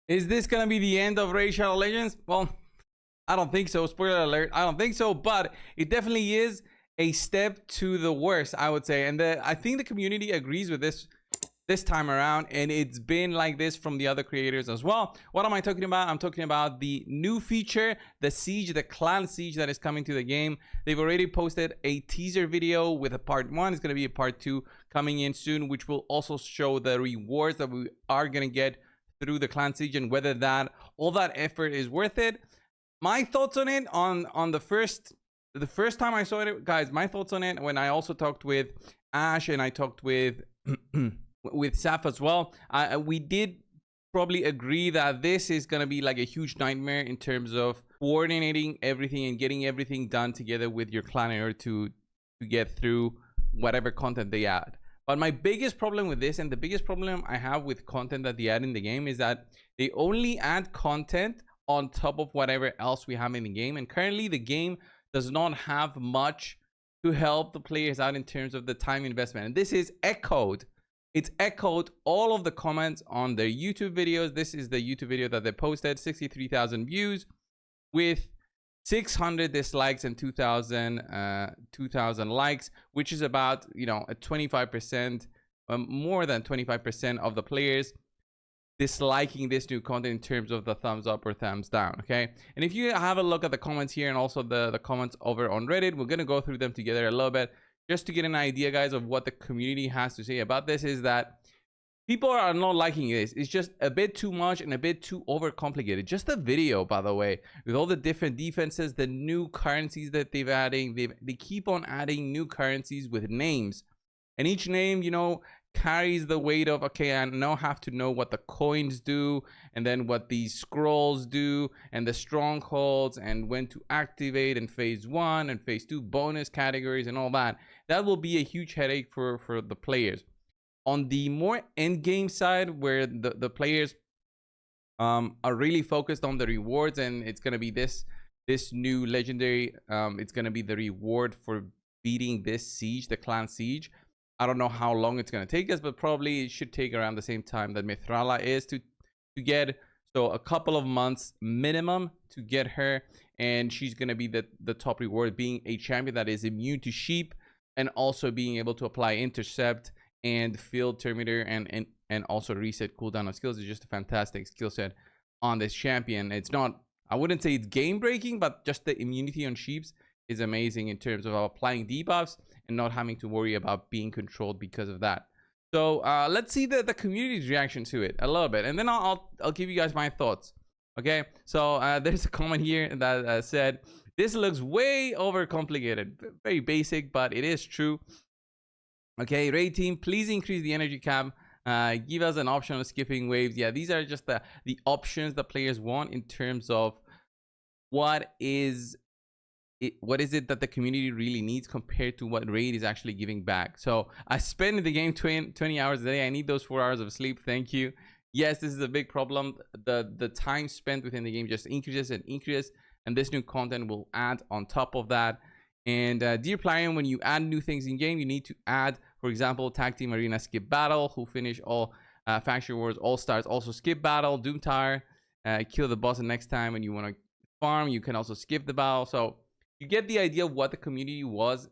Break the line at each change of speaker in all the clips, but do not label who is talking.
Is this gonna be the end of Raid Shadow Legends? Well, I don't think so. Spoiler alert, I don't think so, but it definitely is a step to the worst, I would say. And I think the community agrees with this time around, and it's been like this from the other creators as well. What am I talking about? I'm talking about the new feature, the siege, the clan siege that is coming to the game. They've already posted a teaser video with a part 1. It's going to be a part 2 coming in soon, which will also show the rewards that we are going to get through the clan siege and whether that all that effort is worth it. My thoughts on it on the first time I saw it, guys, my thoughts on it, when I also talked with Ash and I talked with with Saf as well, we did probably agree that this is going to be like a huge nightmare in terms of coordinating everything and getting everything done together with your clan in order to get through whatever content they add. But my biggest problem with this, and the biggest problem I have with content that they add in the game, is that they only add content on top of whatever else we have in the game. And currently the game does not have much to help the players out in terms of the time investment. And this is echoed. It's echoed all of the comments on their YouTube videos. This is the YouTube video that they posted, 63,000 views with 600 dislikes and 2,000 likes, which is about, you know, a 25%, more than 25% of the players disliking this new content in terms of the thumbs up or thumbs down. Okay, and if you have a look at the comments here and also the comments over on Reddit, we're going to go through them together a little bit just to get an idea, guys, of what the community has to say about this. Is that people are not liking this. It's just a bit too much and a bit too overcomplicated. Just the video, by the way, with all the different defenses, the new currencies that they've adding, they keep on adding new currencies with names, and each name, you know, carries the weight of, okay, I now have to know what the coins do, and then what these scrolls do, and the strongholds, and when to activate in phase 1 and phase 2 bonus categories and all that. That will be a huge headache for the players. On the more end game side, where the players are really focused on the rewards, and it's going to be this new legendary, it's going to be the reward for beating this siege, the clan siege. I don't know how long it's going to take us, but probably it should take around the same time that Mithrala is to get. So a couple of months minimum to get her, and she's going to be the top reward, being a champion that is immune to sheep, and also being able to apply intercept and field terminator and also reset cooldown of skills. Is just a fantastic skill set on this champion. It's not, I wouldn't say it's game breaking, but just the immunity on sheeps is amazing in terms of applying debuffs and not having to worry about being controlled because of that. So let's see the community's reaction to it a little bit, and then I'll give you guys my thoughts. Okay, so there's a comment here that said, this looks way overcomplicated. Very basic, but it is true. Okay, raid team, please increase the energy cap. Give us an option of skipping waves. Yeah, these are just the options the players want in terms of what is it that the community really needs compared to what raid is actually giving back. So I spend in the game 20 hours a day. I need those 4 hours of sleep. Thank you. Yes, this is a big problem. The time spent within the game just increases and increases, and this new content will add on top of that. And dear player, when you add new things in game, you need to add, for example, tag team arena skip battle, who finish all faction wars, all stars, also skip battle, doom tower, kill the boss the next time. When you want to farm, you can also skip the battle. So you get the idea of what the community was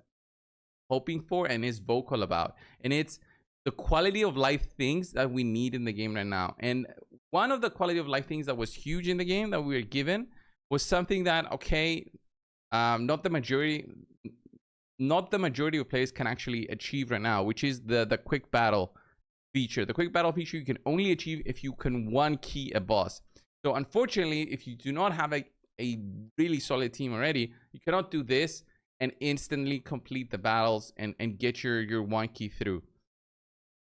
hoping for and is vocal about. And it's the quality of life things that we need in the game right now. And one of the quality of life things that was huge in the game that we were given was something that, okay, not the majority of players can actually achieve right now, which is the quick battle feature. The quick battle feature you can only achieve if you can one key a boss. So unfortunately, if you do not have a really solid team already, you cannot do this and instantly complete the battles and get your one key through.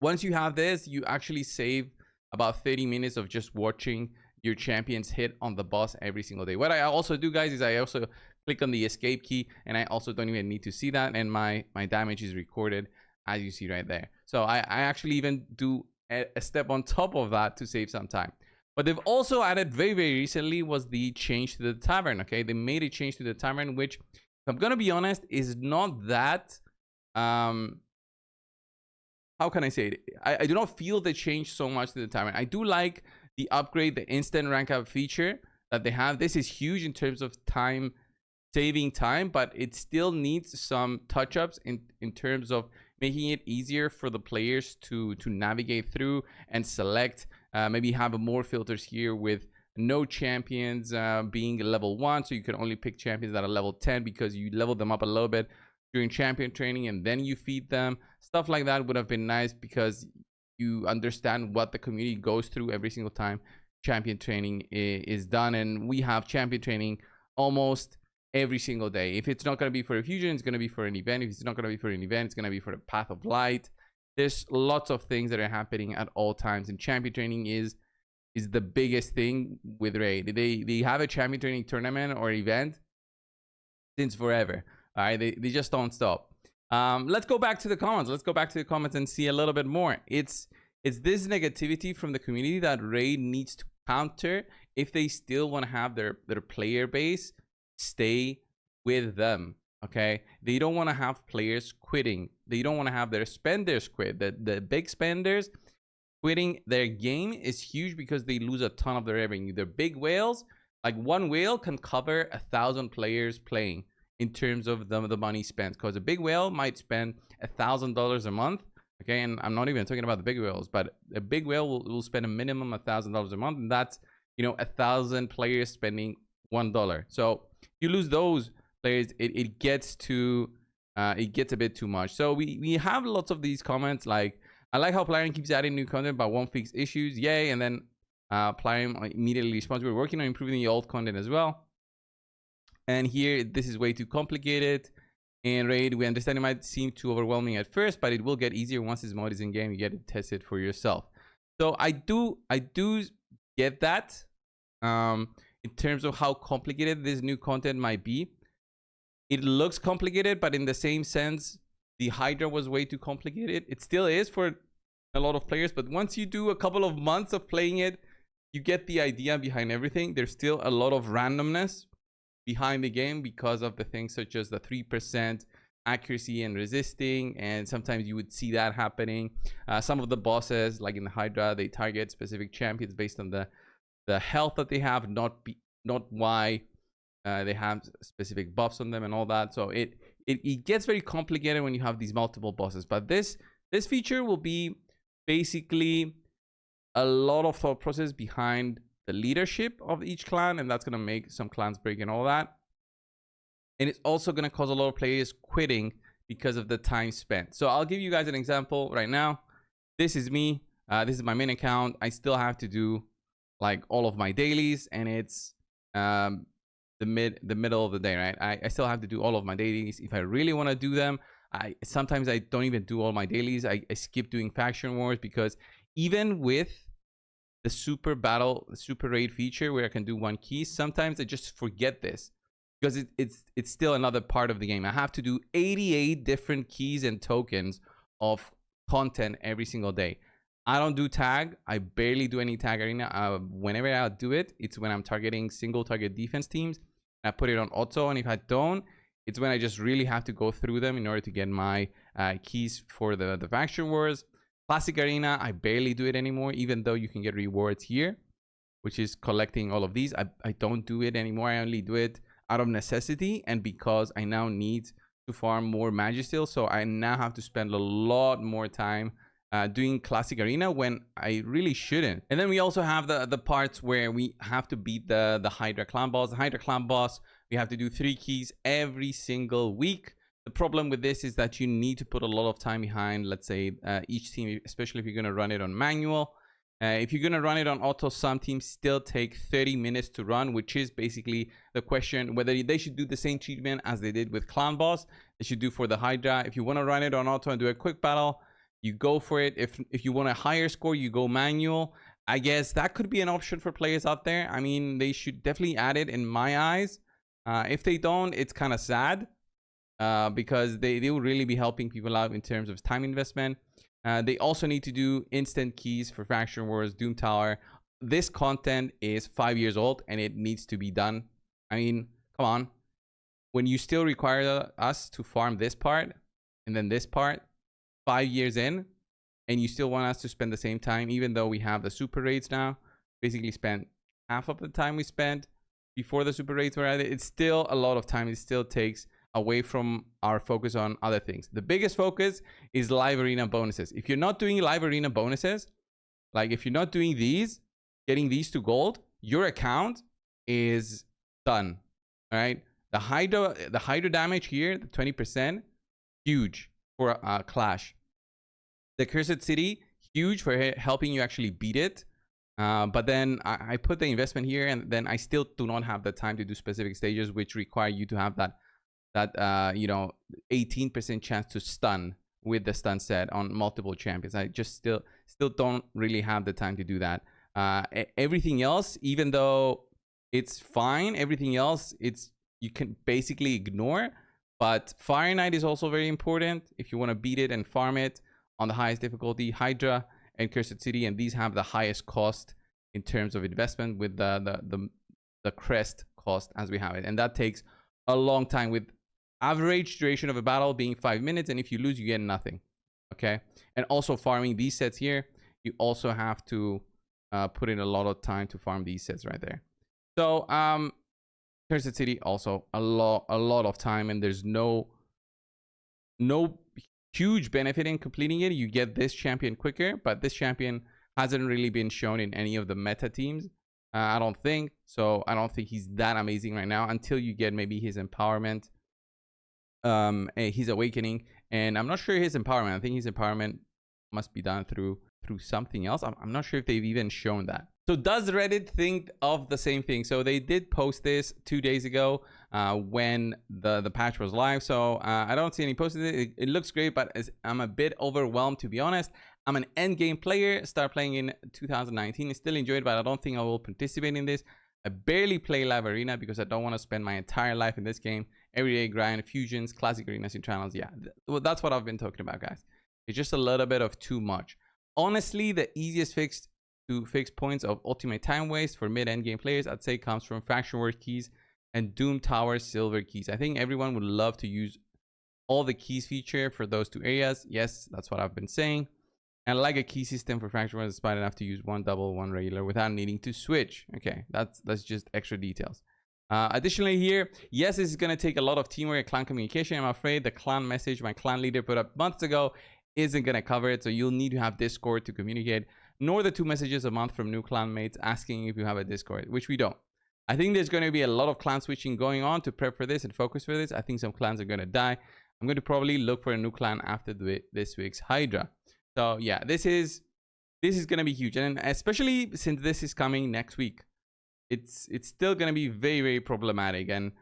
Once you have this, you actually save about 30 minutes of just watching your champions hit on the boss every single day. What I also do, guys, is I also click on the escape key, and I also don't even need to see that, and my damage is recorded as you see right there. So I actually even do a step on top of that to save some time. But they've also added very recently was the change to the tavern. Okay, they made a change to the tavern, which, if I'm gonna be honest, is not that how can I say it? I do not feel the change so much to the tavern. I do like the upgrade, the instant rank up feature that they have. This is huge in terms of time, saving time, but it still needs some touch-ups in terms of making it easier for the players to navigate through and select. Maybe have more filters here with no champions being level 1, so you can only pick champions that are level 10 because you level them up a little bit during champion training and then you feed them. Stuff like that would have been nice because you understand what the community goes through every single time champion training is done, and we have champion training almost every single day. If it's not going to be for a fusion, it's going to be for an event. If it's not going to be for an event, it's going to be for the path of light. There's lots of things that are happening at all times, and champion training is the biggest thing with Raid. They have a champion training tournament or event since forever. All right, they just don't stop. Let's go back to the comments. Let's go back to the comments and see a little bit more. It's this negativity from the community that Raid needs to counter if they still want to have their player base stay with them. Okay, they don't want to have players quitting. They don't want to have their spenders quit. The big spenders quitting their game is huge because they lose a ton of their revenue. They're big whales. Like one whale can cover 1,000 players playing in terms of the money spent, because a big whale might spend $1,000 a month. Okay, and I'm not even talking about the big whales, but a big whale will spend a minimum $1,000 a month, and that's, you know, 1,000 players spending $1. So you lose those players, it gets a bit too much. So we have lots of these comments like, I like how Plarium keeps adding new content but won't fix issues, yay. And then Plarium immediately responds, we're working on improving the old content as well. And here, this is way too complicated. And Raid, we understand it might seem too overwhelming at first, but it will get easier once this mode is in game. You get to test it for yourself. So I do get that in terms of how complicated this new content might be. It looks complicated, but in the same sense, the Hydra was way too complicated. It still is for a lot of players, but once you do a couple of months of playing it, you get the idea behind everything. There's still a lot of randomness behind the game because of the things such as the 3% accuracy and resisting, and sometimes you would see that happening. Some of the bosses, like in the Hydra, they target specific champions based on the health that they have, not why they have specific buffs on them and all that. So it gets very complicated when you have these multiple bosses. But this feature will be basically a lot of thought process behind the leadership of each clan, and that's going to make some clans break and all that. And it's also going to cause a lot of players quitting because of the time spent. So I'll give you guys an example right now. This is me. This is my main account. I still have to do like all of my dailies, and it's the middle of the day, right? I still have to do all of my dailies. If I really want to do them, sometimes I don't even do all my dailies. I skip doing faction wars, because even with the super raid feature where I can do one key, sometimes I just forget this because it's still another part of the game. I have to do 88 different keys and tokens of content every single day. I don't do tag. I barely do any tag arena. Whenever I do it, it's when I'm targeting single target defense teams. I put it on auto, and if I don't, it's when I just really have to go through them in order to get my keys for the faction wars. Classic arena, I barely do it anymore, even though you can get rewards here, which is collecting all of these. I don't do it anymore. I only do it out of necessity and because I now need to farm more Magisteel. So I now have to spend a lot more time doing classic arena when I really shouldn't. And then we also have the parts where we have to beat the Hydra clan boss. The Hydra clan boss, we have to do 3 keys every single week. The problem with this is that you need to put a lot of time behind, let's say, each team, especially if you're going to run it on manual. If you're going to run it on auto, some teams still take 30 minutes to run, which is basically the question whether they should do the same treatment as they did with Clan Boss. They should do for the Hydra. If you want to run it on auto and do a quick battle, you go for it. If you want a higher score, you go manual. I guess that could be an option for players out there. I mean, they should definitely add it in my eyes. If they don't, it's kind of sad. Because they will really be helping people out in terms of time investment. They also need to do instant keys for Faction Wars, Doom Tower. This content is 5 years old and it needs to be done. I mean, come on. When you still require us to farm this part and then this part 5 years in, and you still want us to spend the same time, even though we have the super raids now, basically spent half of the time we spent before the super raids were added. It's still a lot of time. It still takes away from our focus on other things. The biggest focus is live arena bonuses. If you're not doing live arena bonuses, like if you're not doing these, getting these to gold, your account is done. All right. The Hydra damage here, the 20%, huge for Clash. The Cursed City, huge for helping you actually beat it. But then I put the investment here, and then I still do not have the time to do specific stages, which require you to have that you know, 18% chance to stun with the stun set on multiple champions. I just still don't really have the time to do that. Everything else, even though it's fine, everything else you can basically ignore. But Fire Knight is also very important if you want to beat it and farm it on the highest difficulty. Hydra and Cursed City, and these have the highest cost in terms of investment with the crest cost as we have it, and that takes a long time, with average duration of a battle being 5 minutes, and if you lose, you get nothing. Okay, and also farming these sets here, you also have to put in a lot of time to farm these sets right there. So Cursed City also a lot of time, and there's no huge benefit in completing it. You get this champion quicker, but this champion hasn't really been shown in any of the meta teams. I don't think so. I don't think he's that amazing right now until you get maybe his empowerment, his awakening, and I'm not sure his empowerment. I think his empowerment must be done through something else. I'm not sure if they've even shown that. So does Reddit think of the same thing? So they did post this 2 days ago when the patch was live. So I don't see any posts. It looks great, but I'm a bit overwhelmed, to be honest. I'm an end game player, start playing in 2019. I still enjoy it, but I don't think I will participate in this. I barely play live arena because I don't want to spend my entire life in this game. Everyday grind, fusions, classic arenas in channels. Yeah, well, that's what I've been talking about, guys. It's just a little bit of too much. Honestly, the easiest fix to fix points of ultimate time waste for mid-end game players, I'd say, comes from Faction Word keys and Doom Tower silver keys. I think everyone would love to use all the keys feature for those two areas. Yes, that's what I've been saying. And like a key system for Faction Word, it's fine enough to use one double, one regular without needing to switch. Okay, that's just extra details. Additionally here, yes, this is going to take a lot of teamwork and clan communication. I'm afraid the clan message my clan leader put up months ago isn't going to cover it. So you'll need to have Discord to communicate, nor the 2 messages a month from new clan mates asking if you have a Discord, which we don't. I think there's going to be a lot of clan switching going on to prep for this and focus for this. I think some clans are going to die. I'm going to probably look for a new clan after this week's Hydra. So yeah, this is going to be huge. And especially since this is coming next week, it's still going to be very, very problematic. And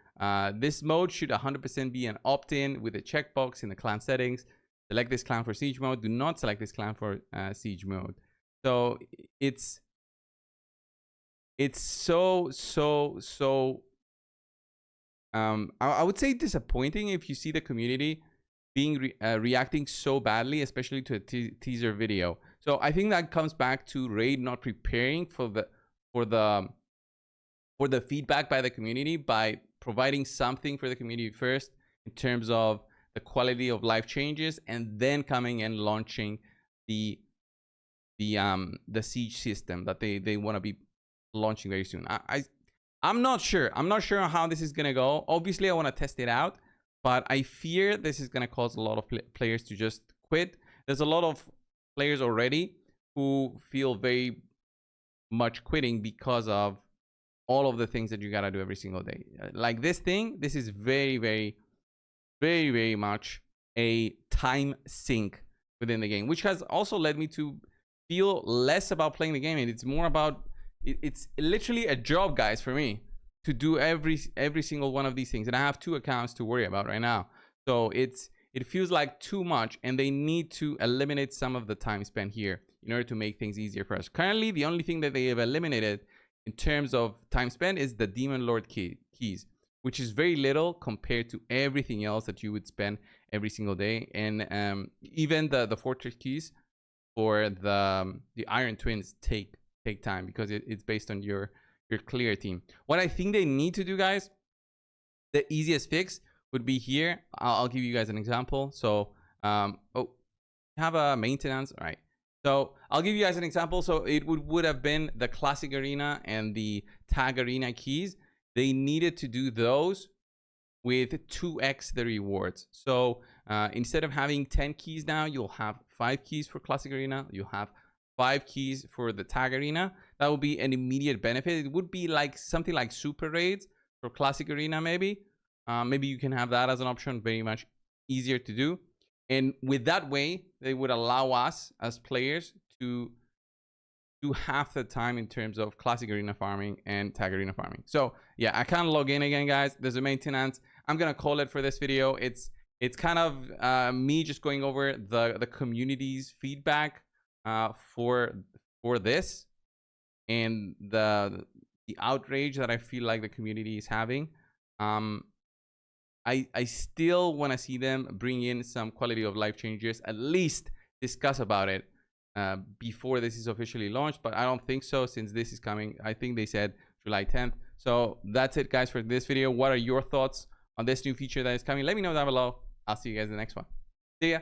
this mode should 100% be an opt-in with a checkbox in the clan settings. Select this clan for siege mode. Do not select this clan for siege mode. So it's so I would say disappointing if you see the community being reacting so badly, especially to a teaser video. So I think that comes back to Raid not preparing for the feedback by the community, by providing something for the community first in terms of the quality of life changes, and then coming and launching the siege system that they want to be launching very soon. I'm not sure how this is gonna go. Obviously I want to test it out, but I fear this is gonna cause a lot of players to just quit. There's a lot of players already who feel very much quitting because of all of the things that you gotta do every single day. Like this is very, very, very, very much a time sink within the game, which has also led me to feel less about playing the game, and it's more about it's literally a job, guys, for me to do every single one of these things, and I have 2 accounts to worry about right now. So it feels like too much, and they need to eliminate some of the time spent here in order to make things easier for us. Currently, the only thing that they have eliminated in terms of time spent is the Demon Lord keys, which is very little compared to everything else that you would spend every single day. And even the Fortress keys for the Iron Twins take time because it's based on your clear team. What I think they need to do, guys, the easiest fix would be here. I'll give you guys an example. So have a maintenance. All right, So I'll give you guys an example. So it would have been the classic arena and the tag arena keys. They needed to do those with 2x the rewards. So instead of having 10 keys now, you'll have 5 keys for classic arena. You'll have 5 keys for the tag arena. That would be an immediate benefit. It would be like something like super raids for classic arena, maybe. Maybe you can have that as an option, very much easier to do. And with that way, they would allow us as players to do half the time in terms of classic arena farming and tag arena farming. So yeah, I can't log in again, guys. There's a maintenance. I'm gonna call it for this video. It's kind of me just going over the community's feedback for this and the outrage that I feel like the community is having. I still want to see them bring in some quality of life changes, at least discuss about it before this is officially launched, but I don't think so since this is coming. I think they said July 10th. So that's it, guys, for this video. What are your thoughts on this new feature that is coming? Let me know down below. I'll see you guys in the next one. See ya.